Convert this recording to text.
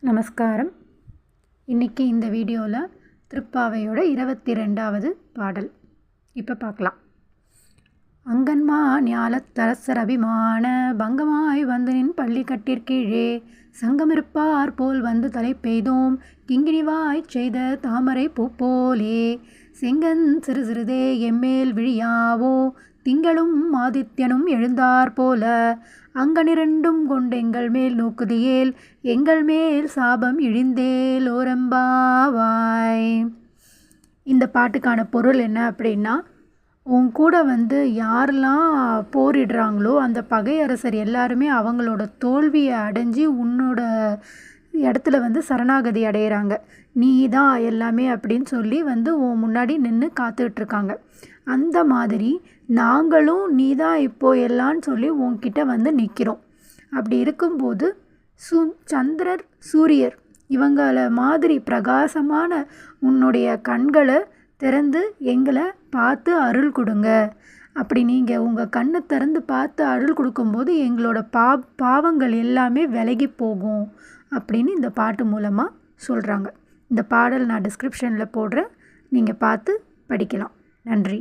நமஸ்காரம். இன்றைக்கி இந்த வீடியோவில் திருப்பாவையோட 22வது பாடல் இப்போ பார்க்கலாம். அங்கன்மா ஞாலத்தரசர் அபிமான பங்கமாய் வந்து நின் பள்ளி கட்டிற்கீழே சங்கமிருப்பார் போல் வந்து தலை பெய்தோம் கிங்கினிவாய் செய்த தாமரை பூ போலே செங்கன் சிறு சிறுதே எம்மேல் விழியாவோ திங்களும் ஆதித்யனும் எழுந்தார் போல அங்கனிரண்டும் கொண்டெங்கள் மேல் நோக்குதியேல் எங்கள் மேல் சாபம் இழிந்தேல் ஓரம்பாவாய். இந்த பாட்டுக்கான பொருள் என்ன அப்படின்னா, உன் கூட வந்து யாரெல்லாம் போரிடுறாங்களோ அந்த பகையரசர் எல்லாருமே அவங்களோட தோல்வியை அடைஞ்சி உன்னோட இடத்துல வந்து சரணாகதி அடைகிறாங்க. நீ தான் எல்லாமே அப்படின்னு சொல்லி வந்து உன் முன்னாடி நின்று காத்துட்ருக்காங்க. அந்த மாதிரி நாங்களும் நீ தான் இப்போது எல்லான்னு சொல்லி உன்கிட்ட வந்து நிற்கிறோம். அப்படி இருக்கும்போது சந்திரர் சூரியர் இவங்கள மாதிரி பிரகாசமான உன்னுடைய கண்களை திறந்து எங்களை பார்த்து அருள் கொடுங்க. அப்படி நீங்கள் உங்கள் கண்ணை திறந்து பார்த்து அருள் கொடுக்கும்போது எங்களோட பாவங்கள் எல்லாமே விலகி போகும் அப்படின்னு இந்த பாட்டு மூலமாக சொல்கிறாங்க. இந்த பாடல் நான் டிஸ்கிரிப்ஷனில் போடுறேன், நீங்கள் பார்த்து படிக்கலாம். நன்றி.